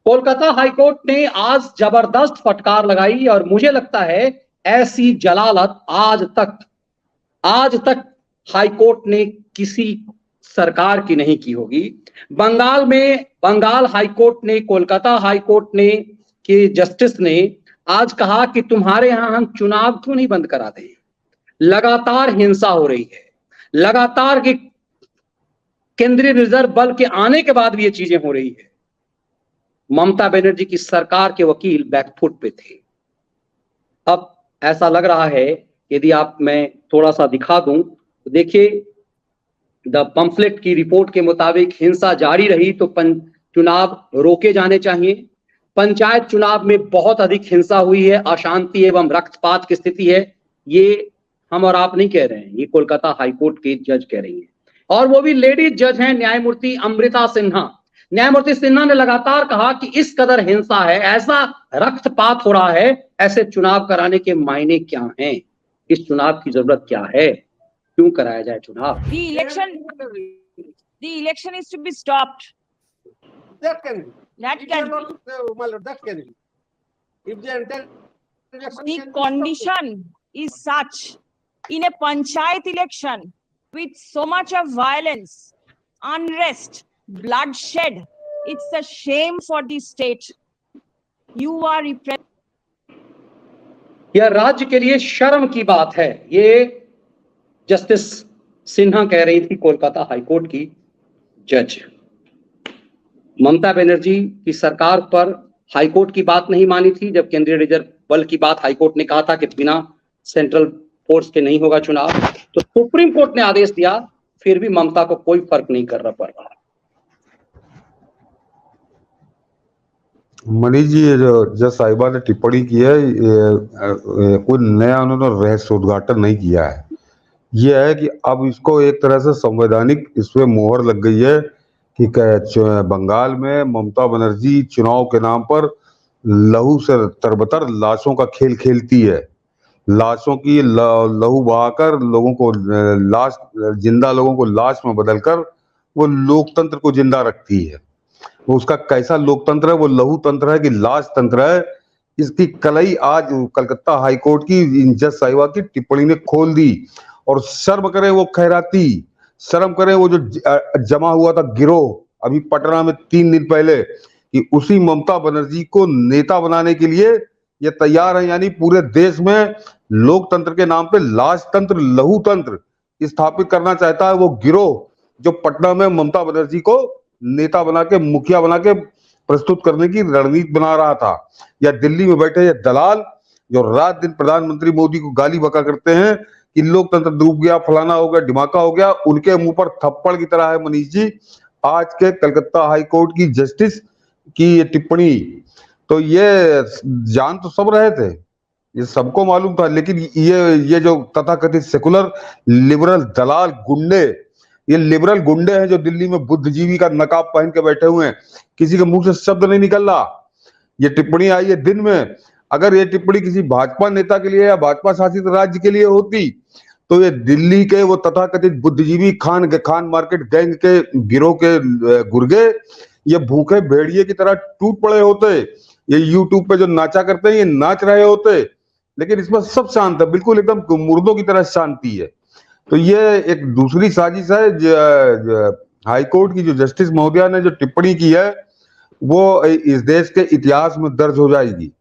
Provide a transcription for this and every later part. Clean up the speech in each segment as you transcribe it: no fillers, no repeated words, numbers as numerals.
Kolkata high court ने आज जबरदस्त फटकार लगाई और मुझे लगता है ऐसी जलालत आज तक हाईकोर्ट ने किसी सरकार की नहीं की होगी। बंगाल हाईकोर्ट ने, कोलकाता हाईकोर्ट ने के जस्टिस ने आज कहा कि तुम्हारे यहां हम चुनाव क्यों नहीं बंद करा दें। लगातार हिंसा हो रही है, लगातार की केंद्रीय रिजर्व बल के आने के बाद भी ये चीजें हो रही है। ममता बनर्जी की सरकार के वकील बैकफुट पे थे। अब ऐसा लग रहा है, यदि मैं थोड़ा सा दिखा दूं तो देखिए, द पंफलेट की रिपोर्ट के मुताबिक हिंसा जारी रही तो चुनाव रोके जाने चाहिए। पंचायत चुनाव में बहुत अधिक हिंसा हुई है, अशांति एवं रक्तपात की स्थिति है। ये हम और आप नहीं कह रहे हैं, ये कोलकाता हाईकोर्ट के जज कह रही हैं, और वो भी लेडीज जज हैं, न्यायमूर्ति अमृता सिन्हा। न्यायमूर्ति सिन्हा ने लगातार कहा कि इस कदर हिंसा है, ऐसा रक्तपात हो रहा है, ऐसे चुनाव कराने के मायने क्या हैं, इस चुनाव की जरूरत क्या है, क्यों कराया जाए चुनाव। The election is to be stopped. That can be. That It can is be. not, my lord, that can be. If the entire election The can be condition is such in a panchayat election with so much of violence, unrest, bloodshed. It's a shame for the state. You are यह राज्य के लिए शर्म की बात है, ये justice Sinha कह रही थी, कोलकाता हाईकोर्ट की जज। ममता बनर्जी की सरकार पर हाईकोर्ट की बात नहीं मानी थी, जब केंद्रीय रिजर्व बल की बात हाईकोर्ट ने कहा था कि बिना सेंट्रल फोर्स के नहीं होगा चुनाव, तो सुप्रीम कोर्ट ने आदेश दिया, फिर भी ममता को कोई फर्क नहीं करना पड़ रहा। मनीष जी, जो जज साहिबा ने टिप्पणी की है, कोई नया उन्होंने रहस्योद्घाटन नहीं किया है। यह है कि अब इसको एक तरह से संवैधानिक इसमें मोहर लग गई है कि बंगाल में ममता बनर्जी चुनाव के नाम पर लहू से तरबतर लाशों का खेल खेलती है। लाशों की लहू बहाकर लोगों को जिंदा लोगों को लाश में बदलकर वो लोकतंत्र को जिंदा रखती है। वो उसका कैसा लोकतंत्र है, वो लहू तंत्र है कि लाश तंत्र है। इसकी कलई आज कलकत्ता हाईकोर्ट की जज साहिबा की टिप्पणी ने खोल दी। और शर्म करे वो खैराती, शर्म करे वो जो जमा हुआ था गिरोह अभी पटना में 3 दिन पहले, कि उसी ममता बनर्जी को नेता बनाने के लिए ये तैयार है। यानी पूरे देश में लोकतंत्र के नाम पे लाश तंत्र, लहू तंत्र स्थापित करना चाहता है वो गिरोह, जो पटना में ममता बनर्जी को नेता बना के, मुखिया बना के प्रस्तुत करने की रणनीति बना रहा था। या दिल्ली में बैठे ये दलाल जो रात दिन प्रधानमंत्री मोदी को गाली बका करते हैं कि लोकतंत्र डूब गया, फलाना हो गया, ढिमाका हो गया, उनके मुंह पर थप्पड़ की तरह है मनीष जी आज के कलकत्ता हाईकोर्ट की जस्टिस की ये टिप्पणी। तो ये जान तो सब रहे थे, ये सबको मालूम था, लेकिन ये जो तथाकथित सेकुलर लिबरल दलाल गुंडे, ये लिबरल गुंडे हैं जो दिल्ली में बुद्धिजीवी का नकाब पहन के बैठे हुए हैं, किसी के मुंह से शब्द नहीं निकल रहा। ये टिप्पणी आई है दिन में। अगर ये टिप्पणी किसी भाजपा नेता के लिए या भाजपा शासित राज्य के लिए होती तो ये दिल्ली के वो तथाकथित बुद्धिजीवी खान मार्केट गैंग के गिरोह के गुर्गे ये भूखे भेड़िए की तरह टूट पड़े होते। ये यूट्यूब पे जो नाचा करते हैं ये नाच रहे होते, लेकिन इसमें सब शांत है, बिल्कुल एकदम मुर्दों की तरह शांति है। तो ये एक दूसरी साजिश है। हाईकोर्ट की जो जस्टिस महोदया ने जो टिप्पणी की है वो इस देश के इतिहास में दर्ज हो जाएगी।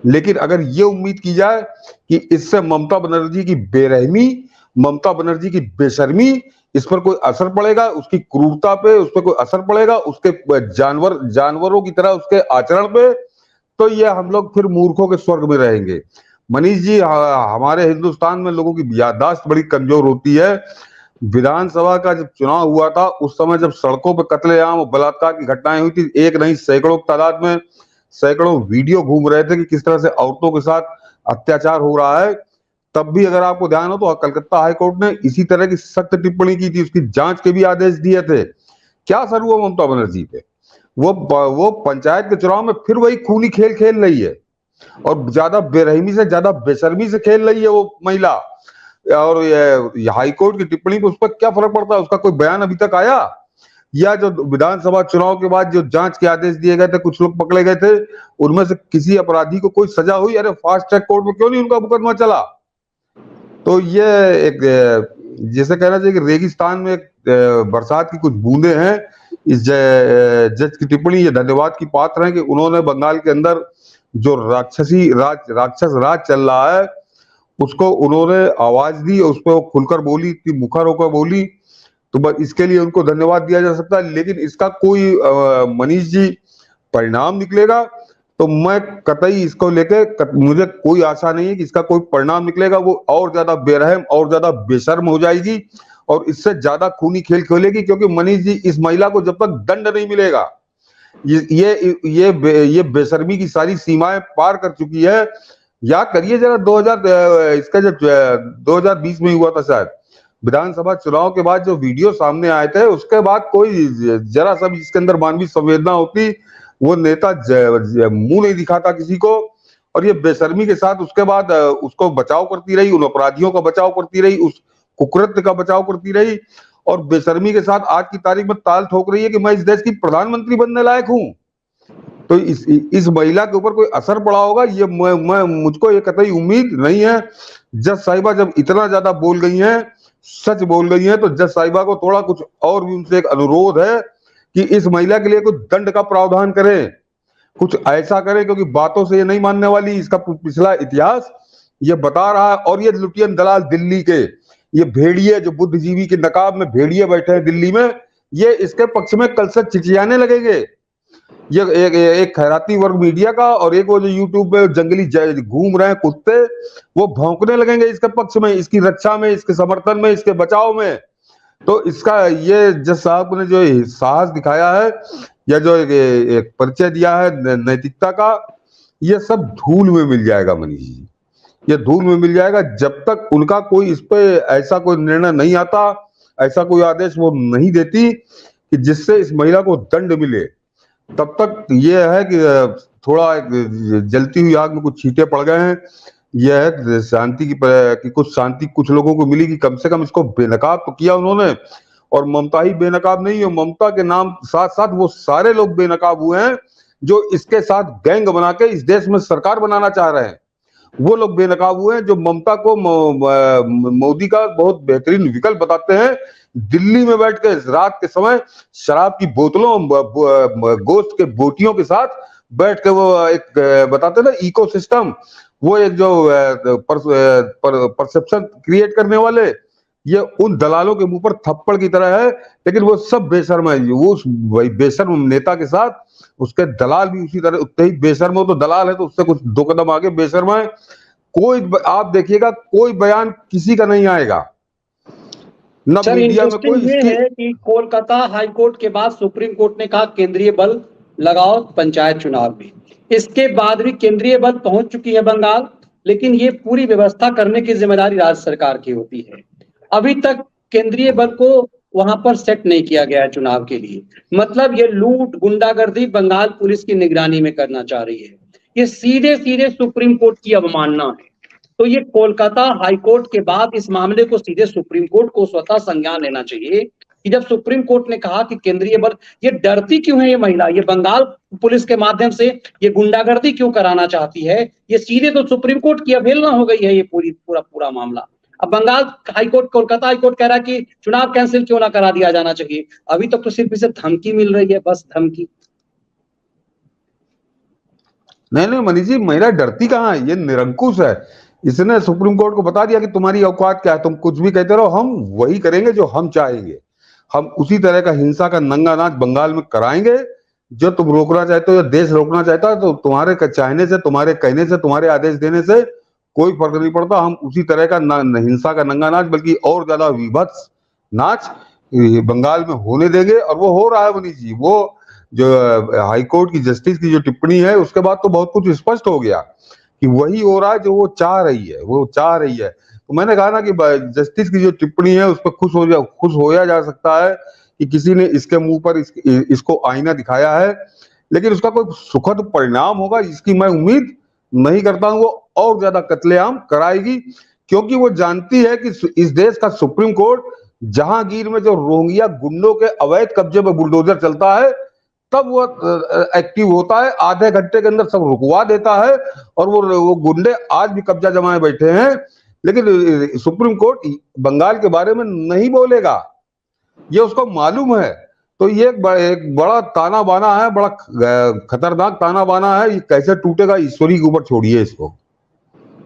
लेकिन अगर ये उम्मीद की जाए कि इससे ममता बनर्जी की बेरहमी, ममता बनर्जी की बेशर्मी, इस पर कोई असर पड़ेगा, उसकी क्रूरता पे उस पर कोई असर पड़ेगा, उसके जानवरों की तरह उसके आचरण पे, तो ये हम लोग फिर मूर्खों के स्वर्ग में रहेंगे। मनीष जी, हमारे हिंदुस्तान में लोगों की याददाश्त बड़ी कमजोर होती है। विधानसभा का जब चुनाव हुआ था उस समय जब सड़कों पर कत्लेआम और बलात्कार की घटनाएं हुई थी, एक नहीं सैकड़ों तादाद में सैकड़ों वीडियो घूम रहे थे कि किस तरह से औरतों के साथ अत्याचार हो रहा है, तब भी अगर आपको ध्यान हो तो कलकत्ता हाईकोर्ट ने इसी तरह की सख्त टिप्पणी की थी, उसकी जांच के भी आदेश दिए थे। क्या असर हुआ ममता बनर्जी पे? वो पंचायत के चुनाव में फिर वही खूनी खेल खेल रही है और ज्यादा बेरहमी से, ज्यादा बेशर्मी से खेल रही है वो महिला। और हाईकोर्ट की टिप्पणी पे उस पर क्या फर्क पड़ता है? उसका कोई बयान अभी तक आया? या जो विधानसभा चुनाव के बाद जो जांच के आदेश दिए गए थे, कुछ लोग पकड़े गए थे, उनमें से किसी अपराधी को कोई सजा हुई? अरे फास्ट ट्रैक कोर्ट में क्यों नहीं उनका मुकदमा चला? तो ये एक जैसे कहना चाहिए कि रेगिस्तान में बरसात की कुछ बूंदे हैं। इस जज की टिप्पणी ये धन्यवाद की पात्र है कि उन्होंने बंगाल के अंदर जो राक्षस राज चल रहा है उसको उन्होंने आवाज दी और उस पर खुलकर बोली, इतनी मुखर होकर बोली, तो बस इसके लिए उनको धन्यवाद दिया जा सकता है। लेकिन इसका कोई मनीष जी परिणाम निकलेगा तो मैं कतई इसको लेके मुझे कोई आशा नहीं है कि इसका कोई परिणाम निकलेगा। वो और ज्यादा बेरहम और ज्यादा बेशर्म हो जाएगी और इससे ज्यादा खूनी खेल खेलेगी, क्योंकि मनीष जी इस महिला को जब तक दंड नहीं मिलेगा, ये बेशर्मी की सारी सीमाएं पार कर चुकी है। याद करिए जरा 2020 में हुआ था शायद, विधानसभा चुनाव के बाद जो वीडियो सामने आए थे उसके बाद कोई जरा सा भी इसके अंदर मानवीय संवेदना होती, वो नेता मुंह नहीं दिखाता किसी को, और ये बेशर्मी के साथ उसके बाद उसको बचाव करती रही, उन अपराधियों का बचाव करती रही, उस कुकृत्य का बचाव करती रही, और बेशर्मी के साथ आज की तारीख में ताल ठोक रही है कि मैं इस देश की प्रधानमंत्री बनने लायक हूं। तो इस महिला के ऊपर कोई असर पड़ा होगा ये मुझको ये कतई उम्मीद नहीं है। जज साहिबा जब इतना ज्यादा बोल गई हैं, सच बोल गई हैं, तो जज साहिबा को थोड़ा कुछ और भी उनसे एक अनुरोध है कि इस महिला के लिए कुछ दंड का प्रावधान करें, कुछ ऐसा करें, क्योंकि बातों से ये नहीं मानने वाली। इसका पिछला इतिहास ये बता रहा है। और ये लुटियन दलाल दिल्ली के, ये भेड़िए जो बुद्धिजीवी के नकाब में भेड़िए बैठे हैं दिल्ली में, ये इसके पक्ष में कल से चिचियाने लगेंगे। ये एक खैराती वर्ग मीडिया का और एक वो जो यूट्यूब पे जंगली घूम रहे हैं कुत्ते, वो भौंकने लगेंगे इसके पक्ष में, इसकी रक्षा में, इसके समर्थन में, इसके बचाव में। तो इसका ये जज साहब ने जो साहस दिखाया है या जो एक परिचय दिया है नैतिकता का, ये सब धूल में मिल जाएगा मनीष जी, ये धूल में मिल जाएगा। जब तक उनका कोई इस पे ऐसा कोई निर्णय नहीं आता, ऐसा कोई आदेश वो नहीं देती कि जिससे इस महिला को दंड मिले, तब तक ये है कि थोड़ा जलती हुई आग में कुछ छींटे पड़ गए हैं। यह है शांति की कुछ शांति कुछ लोगों को मिली कि कम से कम इसको बेनकाब तो किया उन्होंने। और ममता ही बेनकाब नहीं है, ममता के नाम साथ साथ वो सारे लोग बेनकाब हुए हैं जो इसके साथ गैंग बना के इस देश में सरकार बनाना चाह रहे हैं। वो लोग बेनकाब हुए हैं जो ममता को मोदी का बहुत बेहतरीन विकल्प बताते हैं। दिल्ली में बैठ के रात के समय शराब की बोतलों, गोश्त के बोटियों के साथ बैठ के वो एक बताते ना इकोसिस्टम, वो एक जो परसेप्शन क्रिएट करने वाले, ये उन दलालों के मुंह पर थप्पड़ की तरह है। लेकिन वो सब बेशर्म है। वो उस बेशर्म नेता के साथ उसके दलाल भी उसी तरह उतने ही बेशर्म हो, तो दलाल है तो उससे कुछ 2 कदम आगे बेशर्म है। कोई आप देखिएगा कोई बयान किसी का नहीं आएगा, न मीडिया में कोई। ये है कि कोलकाता हाई कोर्ट के बाद सुप्रीम कोर्ट ने कहा केंद्रीय बल लगाओ पंचायत चुनाव में। इसके बाद भी केंद्रीय बल पहुंच चुकी है बंगाल, लेकिन ये पूरी व्यवस्था करने की जिम्मेदारी राज्य सरकार की होती है। अभी तक केंद्रीय बल को वहां पर सेट नहीं किया गया है चुनाव के लिए। मतलब ये लूट गुंडागर्दी बंगाल पुलिस की निगरानी में करना चाह रही है। ये सीधे सीधे सुप्रीम कोर्ट की अवमानना है। तो ये कोलकाता हाई कोर्ट के बाद इस मामले को सीधे सुप्रीम कोर्ट को स्वतः संज्ञान लेना चाहिए कि जब सुप्रीम कोर्ट ने कहा कि केंद्रीय बल, ये डरती क्यों है ये महिला, ये बंगाल पुलिस के माध्यम से ये गुंडागर्दी क्यों कराना चाहती है, ये सीधे तो सुप्रीम कोर्ट की अवहेलना हो गई है ये पूरा मामला। अब बंगाल हाईकोर्ट, कोलकाता हाईकोर्ट कह रहा है कि चुनाव कैंसिल क्यों ना करा दिया जाना चाहिए। अभी तक तो सिर्फ इसे धमकी मिल रही है, बस धमकी। नहीं मनीष जी, महिला डरती कहाँ है, ये निरंकुश है। इसने सुप्रीम कोर्ट को बता दिया कि तुम्हारी औकात क्या है, तुम कुछ भी कहते रहो, हम वही करेंगे जो हम चाहेंगे। हम उसी तरह का हिंसा का नंगा नाच बंगाल में कराएंगे जो तुम रोकना चाहते हो, या देश रोकना चाहता है। तो तुम्हारे चाहने से, तुम्हारे कहने से, तुम्हारे आदेश देने से कोई फर्क नहीं पड़ता। हम उसी तरह का हिंसा का नंगा नाच, बल्कि और ज्यादा विभत्स नाच बंगाल में होने देंगे। और वो हो रहा है मनीष जी। वो जो हाईकोर्ट की जस्टिस की जो टिप्पणी है, उसके बाद तो बहुत कुछ स्पष्ट हो गया कि वही हो रहा है जो वो चाह रही है। तो मैंने कहा ना कि जस्टिस की जो टिप्पणी है उस पर खुश होया जा सकता है कि किसी ने इसके मुंह पर इसको आईना दिखाया है, लेकिन उसका कोई सुखद परिणाम होगा इसकी मैं उम्मीद नहीं करता हूं। वो और ज्यादा कत्लेआम कराएगी, क्योंकि वो जानती है कि इस देश का सुप्रीम कोर्ट जहांगीर में जो रोहिंग्या गुंडों के अवैध कब्जे में बुलडोजर चलता है तब वो एक्टिव होता है, आधे घंटे के अंदर सब रुकवा देता है और वो गुंडे आज भी कब्जा जमाए बैठे हैं। लेकिन सुप्रीम कोर्ट बंगाल के बारे में नहीं बोलेगा, ये उसको मालूम है। तो ये एक बड़ा ताना बाना है, बड़ा खतरनाक ताना बाना है। ये कैसे टूटेगा ईश्वरी के ऊपर छोड़िए इसको।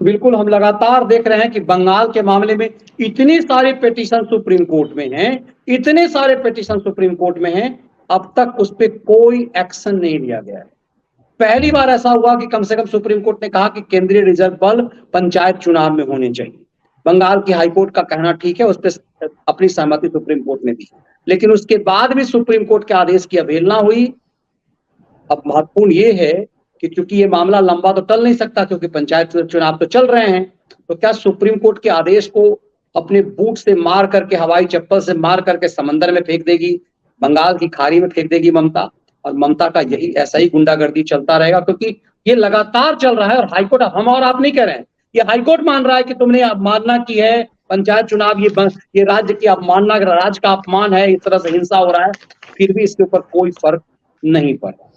बिल्कुल, हम लगातार देख रहे हैं कि बंगाल के मामले में इतनी सारी पिटीशन सुप्रीम कोर्ट में हैं, इतने सारे पिटीशन सुप्रीम कोर्ट में हैं, अब तक उस पर कोई एक्शन नहीं लिया गया है। पहली बार ऐसा हुआ कि कम से कम सुप्रीम कोर्ट ने कहा कि केंद्रीय रिजर्व बल पंचायत चुनाव में होने चाहिए। बंगाल की हाईकोर्ट का कहना ठीक है, उस पर अपनी सहमति सुप्रीम कोर्ट ने दी, लेकिन उसके बाद भी सुप्रीम कोर्ट के आदेश की अवहेलना हुई। अब महत्वपूर्ण ये है कि क्योंकि ये मामला लंबा तो टल नहीं सकता, क्योंकि पंचायत चुनाव तो चल रहे हैं, तो क्या सुप्रीम कोर्ट के आदेश को अपने बूट से मार करके, हवाई चप्पल से मार करके समंदर में फेंक देगी, बंगाल की खाड़ी में फेंक देगी ममता? और ममता का यही ऐसा ही गुंडागर्दी चलता रहेगा, क्योंकि ये लगातार चल रहा है। और हाईकोर्ट, हम और आप नहीं कह रहे हैं, ये हाईकोर्ट मान रहा है कि तुमने अवमानना की है, पंचायत चुनाव ये राज्य की अवमानना, राज्य का अपमान है, इस तरह से हिंसा हो रहा है, फिर भी इसके ऊपर कोई फर्क नहीं पड़ रहा।